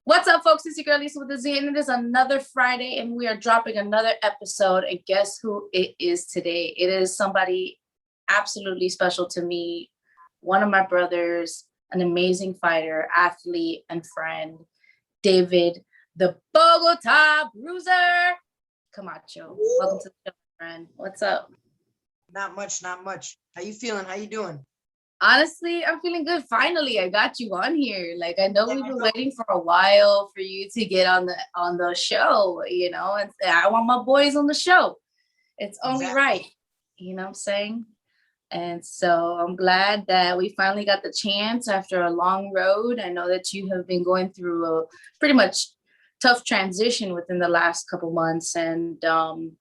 What's up, folks? It's your girl Lisa with the Z, and it is another Friday, and we are dropping another episode. And guess who it is today? It is somebody absolutely special to me, one of my brothers, an amazing fighter, athlete, and friend, David, the Bogota Bruiser, Camacho. Welcome to the show, friend. What's up? Not much. How you feeling? How you doing? Honestly, I'm feeling good. Finally, I got you on here. Like, I know Yeah, we've I been know. waiting for a while for you to get on the show, and I want my boys on the show. It's only Exactly. right. You know what I'm saying? And so I'm glad that we finally got the chance after a long road. I know that you have been going through a pretty much tough transition within the last couple months, and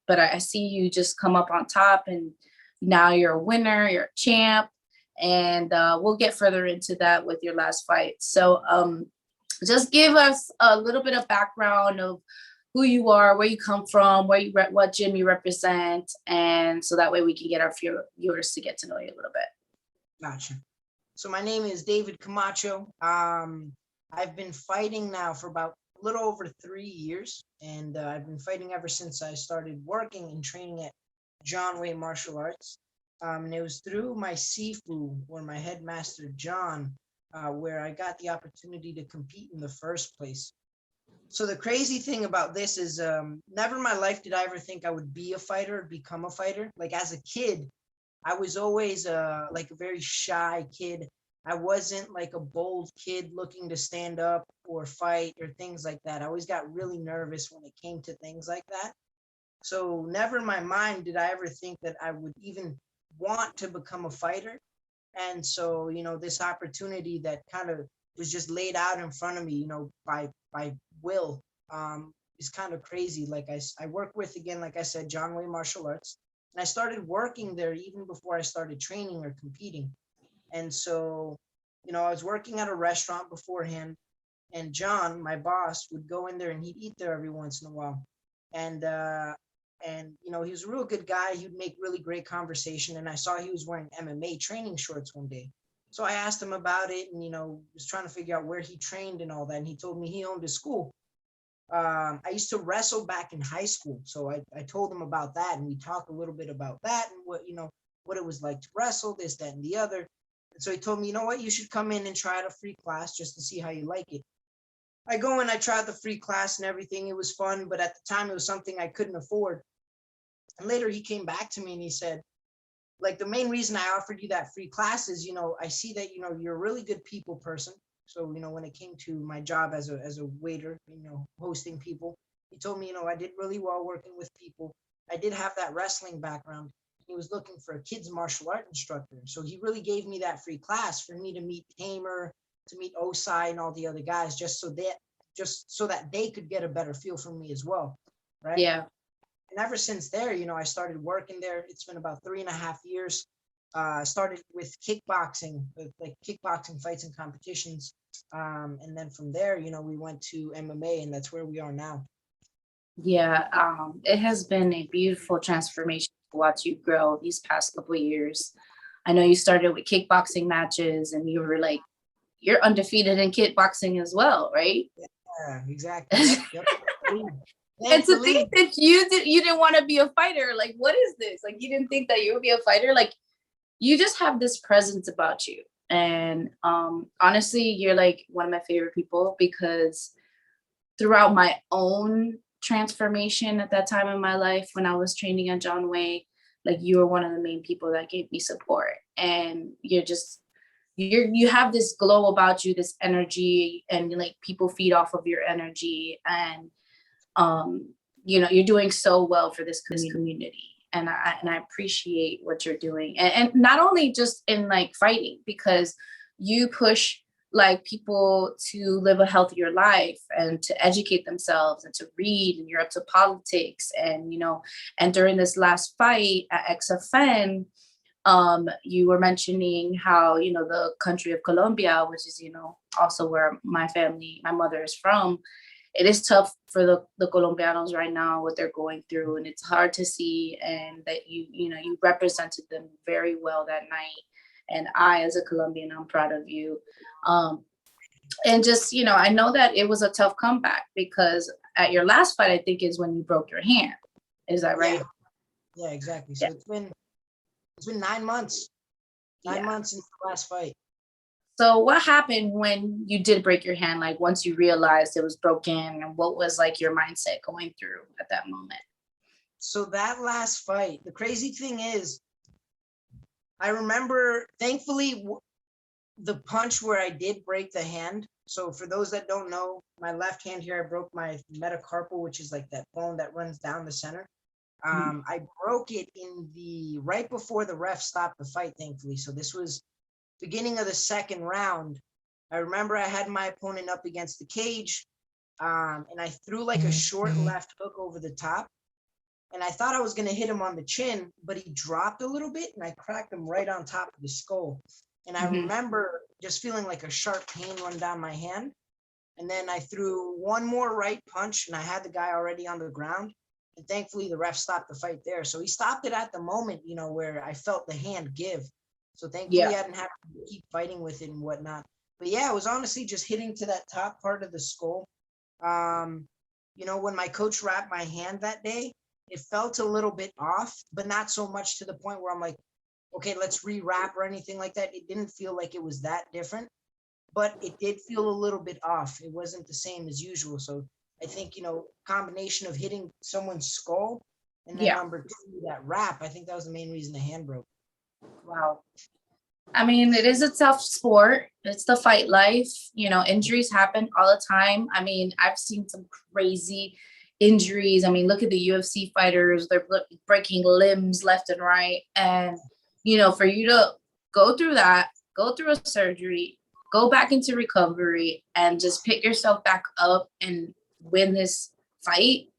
but I see you just come up on top, and now you're a winner, you're a champ, and we'll get further into that with your last fight. So just give us a little bit of background of who you are, where you come from, what gym you represent, and so that way we can get our viewers to get to know you a little bit. Gotcha. So my name is David Camacho. I've been fighting now for about a little over 3 years, and I've been fighting ever since I started working and training at John Wai Martial Arts. And it was through my Sifu, or my headmaster John, where I got the opportunity to compete in the first place. So the crazy thing about this is, never in my life did I ever think I would be a fighter, become a fighter. Like as a kid, I was always like a very shy kid. I wasn't like a bold kid looking to stand up or fight or things like that. I always got really nervous when it came to things like that. So never in my mind did I ever think that I would even want to become a fighter. And so, this opportunity that kind of was just laid out in front of me, by will, is kind of crazy. Like I work with, again, like I said, John Wai Martial Arts, and I started working there even before I started training or competing. And so, I was working at a restaurant beforehand, and John, my boss, would go in there and he'd eat there every once in a while. And he was a real good guy. He'd make really great conversation. And I saw he was wearing MMA training shorts one day. So I asked him about it, and was trying to figure out where he trained and all that. And he told me he owned a school. I used to wrestle back in high school, so I told him about that, and we talked a little bit about that and what it was like to wrestle, this, that, and the other. And so he told me, you know what, you should come in and try out a free class just to see how you like it. I go in, I tried the free class and everything. It was fun, but at the time it was something I couldn't afford. And later he came back to me and he said, like, the main reason I offered you that free class is, I see that, you're a really good people person. So, when it came to my job as a waiter, hosting people, he told me, I did really well working with people. I did have that wrestling background. He was looking for a kids martial art instructor. So he really gave me that free class for me to meet Tamer, to meet Osai and all the other guys, just so that they could get a better feel for me as well. Right. Yeah. And ever since there, I started working there. It's been about 3.5 years. Started with kickboxing, with like kickboxing fights and competitions. And then from there, we went to MMA, and that's where we are now. Yeah, it has been a beautiful transformation to watch you grow these past couple of years. I know you started with kickboxing matches, and you were like, you're undefeated in kickboxing as well, right? Yeah, exactly. Yep. And to Thankfully. think that you didn't want to be a fighter, like, what is this? Like, you didn't think that you would be a fighter. Like, you just have this presence about you. And honestly, you're like one of my favorite people, because throughout my own transformation at that time in my life when I was training at John Wai, like, you were one of the main people that gave me support. And you have this glow about you, this energy, and like people feed off of your energy. And you're doing so well for this community. And I appreciate what you're doing. And not only just in like fighting, because you push like people to live a healthier life and to educate themselves and to read, and you're up to politics. And and during this last fight at XFN, you were mentioning how the country of Colombia, which is also where my mother is from. It is tough for the Colombianos right now, what they're going through, and it's hard to see. And that you represented them very well that night. And I, as a Colombian, I'm proud of you. Um, And just, I know that it was a tough comeback because at your last fight, I think is when you broke your hand. Is that right? Yeah, yeah, exactly. Yeah. So it's been 9 months, nine Yeah. months since the last fight. So what happened when you did break your hand? Like once you realized it was broken, and what was like your mindset going through at that moment? So that last fight, the crazy thing is, I remember, thankfully, the punch where I did break the hand. So for those that don't know, my left hand here, I broke my metacarpal, which is like that bone that runs down the center. Mhm. I broke it in the right before the ref stopped the fight, thankfully. So this was beginning of the second round. I remember I had my opponent up against the cage, and I threw like a short left hook over the top. And I thought I was going to hit him on the chin, but he dropped a little bit and I cracked him right on top of the skull. And I Mhm. remember just feeling like a sharp pain run down my hand. And then I threw one more right punch and I had the guy already on the ground. And thankfully the ref stopped the fight there. So he stopped it at the moment, where I felt the hand give. So Yeah. thankfully I didn't have to keep fighting with it and whatnot. But yeah, it was honestly just hitting to that top part of the skull. Um, when my coach wrapped my hand that day, it felt a little bit off, but not so much to the point where I'm like, okay, let's rewrap or anything like that. It didn't feel like it was that different, but it did feel a little bit off. It wasn't the same as usual. So I think, combination of hitting someone's skull and then Yeah. number two, that wrap, I think that was the main reason the hand broke. Wow. I mean, it is a tough sport. It's the fight life. Injuries happen all the time. I mean, I've seen some crazy injuries. I mean, look at the UFC fighters. They're breaking limbs left and right. And, for you to go through that, go through a surgery, go back into recovery, and just pick yourself back up and win this fight,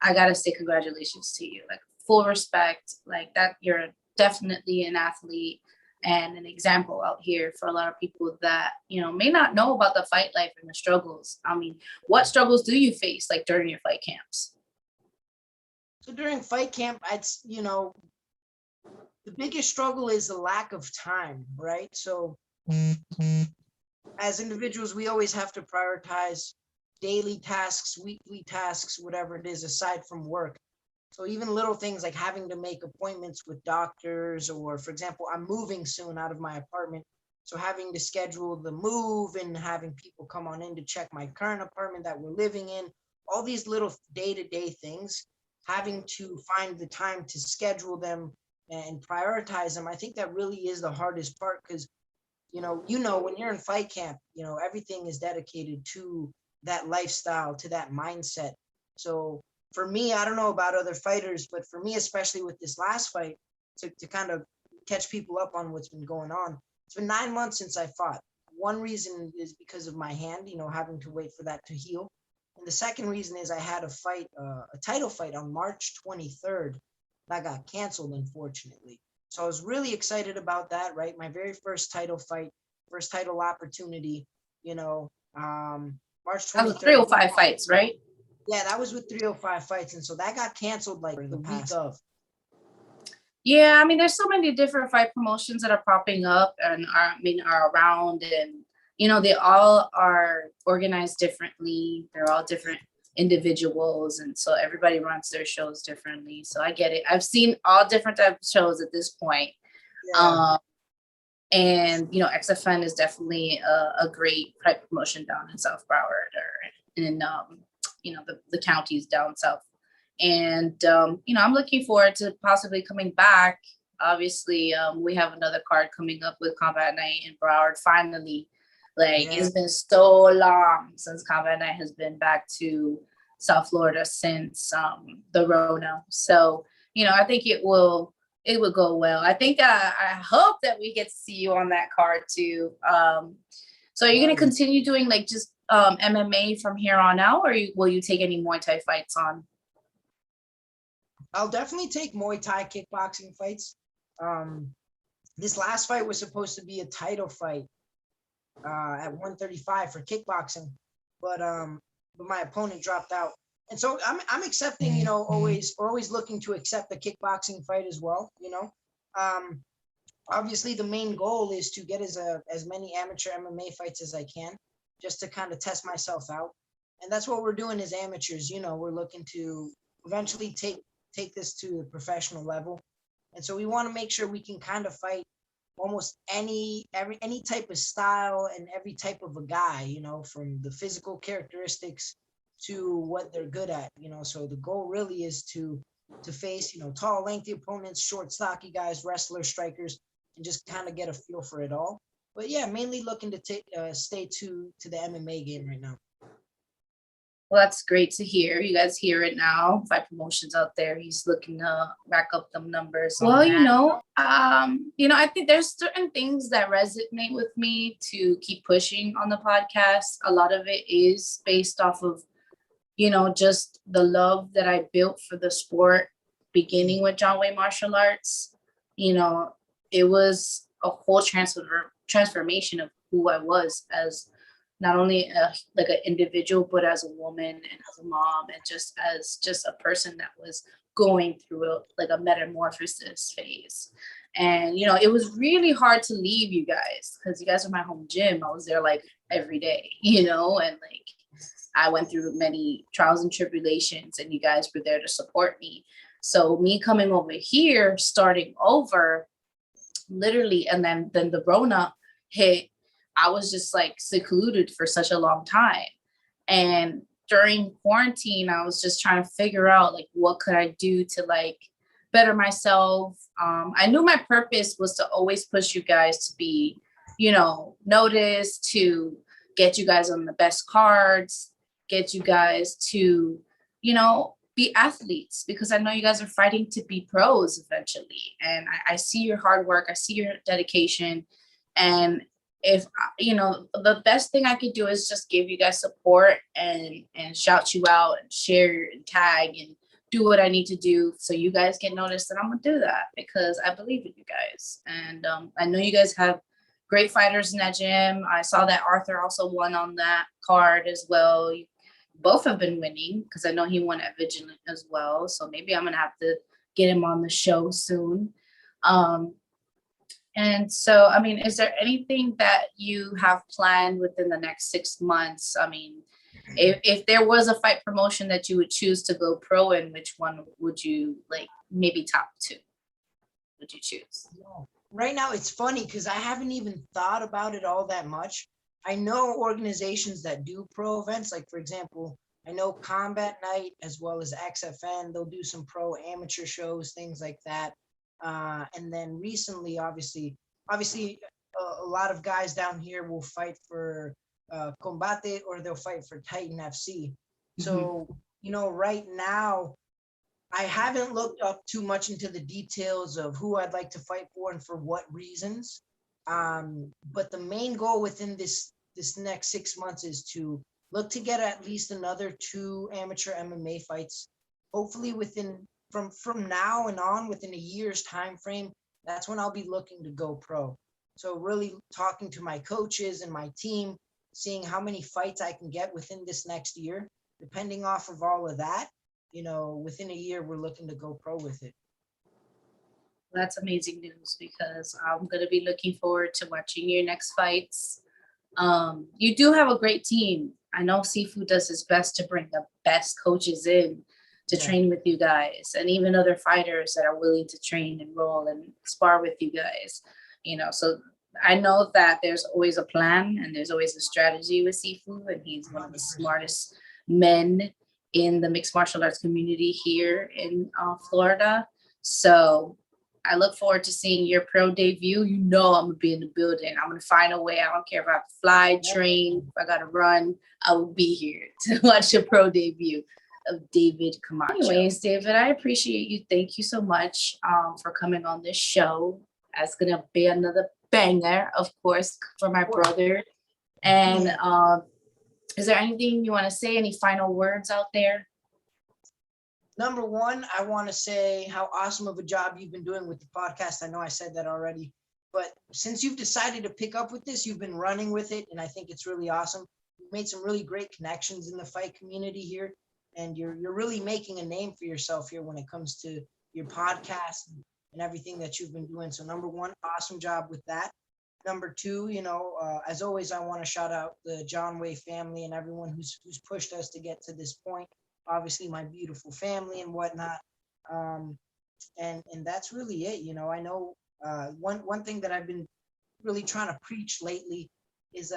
I got to say congratulations to you. Like, full respect. Like, that you're definitely an athlete and an example out here for a lot of people that may not know about the fight life and the struggles. I mean, what struggles do you face like during your fight camps? So during fight camp, the biggest struggle is the lack of time, right? So as individuals, we always have to prioritize daily tasks, weekly tasks, whatever it is, aside from work. So even little things like having to make appointments with doctors, or for example, I'm moving soon out of my apartment. So having to schedule the move and having people come on in to check my current apartment that we're living in, all these little day-to-day things, having to find the time to schedule them and prioritize them. I think that really is the hardest part because when you're in fight camp, everything is dedicated to that lifestyle, to that mindset. So for me, I don't know about other fighters, but for me, especially with this last fight, to kind of catch people up on what's been going on, it's been 9 months since I fought. One reason is because of my hand, having to wait for that to heal. And the second reason is I had a fight, a title fight on March 23rd that got canceled, unfortunately. So I was really excited about that, right? My very first title fight, first title opportunity, March That was 23rd. 305 fights, right? Yeah, that was with 305 fights. And so that got canceled like the week of. Yeah, I mean, there's so many different fight promotions that are popping up and are around, and they all are organized differently. They're all different individuals, and so everybody runs their shows differently. So I get it. I've seen all different types of shows at this point. Yeah. And XFN is definitely a great fight promotion down in South Broward or in the counties down south. And I'm looking forward to possibly coming back. Obviously, we have another card coming up with Combat Night in Broward. Finally, it's been so long since Combat Night has been back to South Florida since the Rona. So I think it would go well. I think I hope that we get to see you on that card too. So are you going to continue doing just MMA from here on out, or will you take any Muay Thai fights on? I'll definitely take Muay Thai kickboxing fights. This last fight was supposed to be a title fight at 135 for kickboxing, but my opponent dropped out, and so I'm accepting. Always looking to accept the kickboxing fight as well. Obviously the main goal is to get as many amateur MMA fights as I can. just to kind of test myself out. And that's what we're doing as amateurs. We're looking to eventually take this to the professional level. And so we want to make sure we can kind of fight almost any type of style and every type of a guy, from the physical characteristics to what they're good at. So the goal really is to face, tall, lengthy opponents, short, stocky guys, wrestlers, strikers, and just kind of get a feel for it all. But yeah, mainly looking to stay to the MMA game right now. Well, that's great to hear. You guys hear it now. Fight Promotions out there. He's looking to rack up them numbers. Well, I think there's certain things that resonate with me to keep pushing on the podcast. A lot of it is based off of, just the love that I built for the sport, beginning with John Wai Martial Arts. It was a whole transformation of who I was as not only like an individual, but as a woman and as a mom, and just as a person that was going through a metamorphosis phase. And, it was really hard to leave you guys because you guys are my home gym. I was there like every day, and like I went through many trials and tribulations, and you guys were there to support me. So me coming over here, starting over, literally, and then the Rona hit, I was just like secluded for such a long time. And during quarantine, I was just trying to figure out like, what could I do to like better myself? I knew my purpose was to always push you guys to be, noticed, to get you guys on the best cards, get you guys to, be athletes, because I know you guys are fighting to be pros eventually. And I see your hard work. I see your dedication. And if the best thing I could do is just give you guys support and shout you out and share and tag and do what I need to do so you guys get noticed, and I'm gonna do that because I believe in you guys. And I know you guys have great fighters in that gym. I saw that Arthur also won on that card as well. Both have been winning because I know he won at Vigilant as well. So maybe I'm gonna have to get him on the show soon. And so, I mean, is there anything that you have planned within the next 6 months? I mean, if there was a fight promotion that you would choose to go pro in, which one would you like, maybe top two would you choose? Right now, it's funny because I haven't even thought about it all that much. I know organizations that do pro events, like, for example, I know Combat Night as well as XFN, they'll do some pro amateur shows, things like that. And then recently, obviously, a lot of guys down here will fight for Combate, or they'll fight for Titan FC. So, right now, I haven't looked up too much into the details of who I'd like to fight for and for what reasons. But the main goal within this next 6 months is to look to get at least another 2 amateur MMA fights, hopefully from now and on, within a year's time frame. That's when I'll be looking to go pro. So really talking to my coaches and my team, seeing how many fights I can get within this next year. Depending off of all of that, within a year, we're looking to go pro with it. That's amazing news, because I'm going to be looking forward to watching your next fights. You do have a great team. I know Sifu does his best to bring the best coaches in to train with you guys, and even other fighters that are willing to train and roll and spar with you guys. So I know that there's always a plan and there's always a strategy with Sifu, and he's one of the smartest men in the mixed martial arts community here in Florida. So I look forward to seeing your pro debut. I'm gonna be in the building. I'm gonna find a way. I don't care if I have to fly, train, if I gotta run, I will be here to watch your pro debut of David Camacho. Anyways, David, I appreciate you. Thank you so much for coming on this show. That's gonna be another banger, of course, for my brother. And is there anything you want to say? Any final words out there? Number one, I want to say how awesome of a job you've been doing with the podcast. I know I said that already, but since you've decided to pick up with this, you've been running with it, and I think it's really awesome. You've made some really great connections in the fight community here, and you're really making a name for yourself here when it comes to your podcast and everything that you've been doing. So number one, awesome job with that. Number two, as always, I want to shout out the John Wai family and everyone who's pushed us to get to this point. Obviously, my beautiful family and whatnot. Um, and that's really it. I know one thing that I've been really trying to preach lately is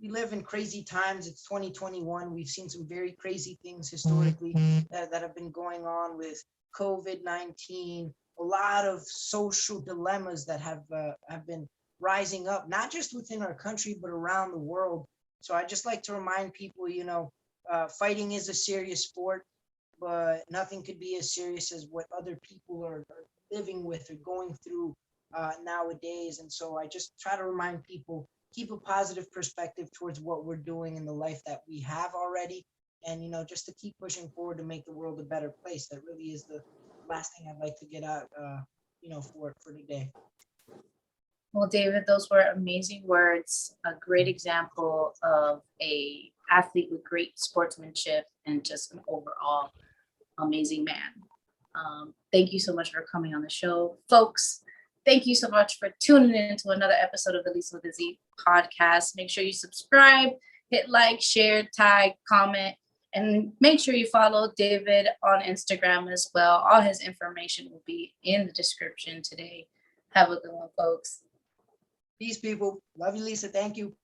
we live in crazy times. It's 2021. We've seen some very crazy things historically that have been going on with COVID-19. A lot of social dilemmas that have been rising up, not just within our country but around the world. So I just like to remind people, fighting is a serious sport, but nothing could be as serious as what other people are living with or going through nowadays. And so I just try to remind people, keep a positive perspective towards what we're doing in the life that we have already. And, just to keep pushing forward to make the world a better place. That really is the last thing I'd like to get out, for today. Well, David, those were amazing words. A great example of a athlete with great sportsmanship and just an overall amazing man. Thank you so much for coming on the show, folks. Thank you so much for tuning in to another episode of the Liza with the Z podcast. Make sure you subscribe, hit like, share, tag, comment, and make sure you follow David on Instagram as well. All his information will be in the description today. Have a good one, folks. Peace, people. Love you, Lisa. Thank you.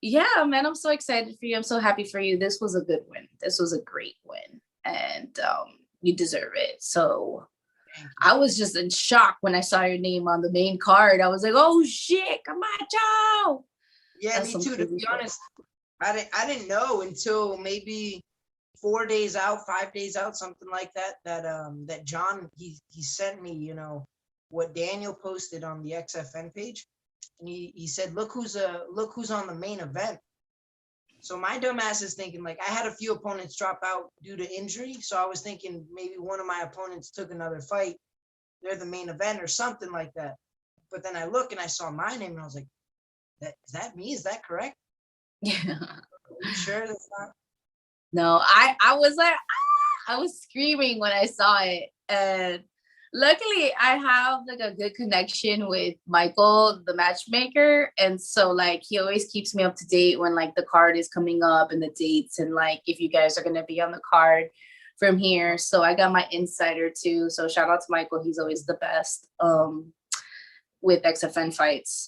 Yeah, man, I'm so excited for you. I'm so happy for you. This was a good win. This was a great win. And you deserve it. So Thank you. I was just in shock when I saw your name on the main card. I was like, oh shit, Camacho. Yeah, That's me some too. To crazy be shit. honest, I didn't know until maybe 4 days out, 5 days out, something like that. That John he sent me, what Daniel posted on the XFN page, and he said, look who's on the main event. So my dumbass is thinking, like, I had a few opponents drop out due to injury, so I was thinking maybe one of my opponents took another fight. They're the main event or something like that. But then I look and I saw my name and I was like, is that me? Is that correct? Yeah. Are you sure that's not? No, I was like, ah! I was screaming when I saw it. And luckily I have like a good connection with Michael, the matchmaker. And so like he always keeps me up to date when like the card is coming up and the dates and like if you guys are gonna be on the card from here. So I got my insider too. So shout out to Michael. He's always the best with XFN fights.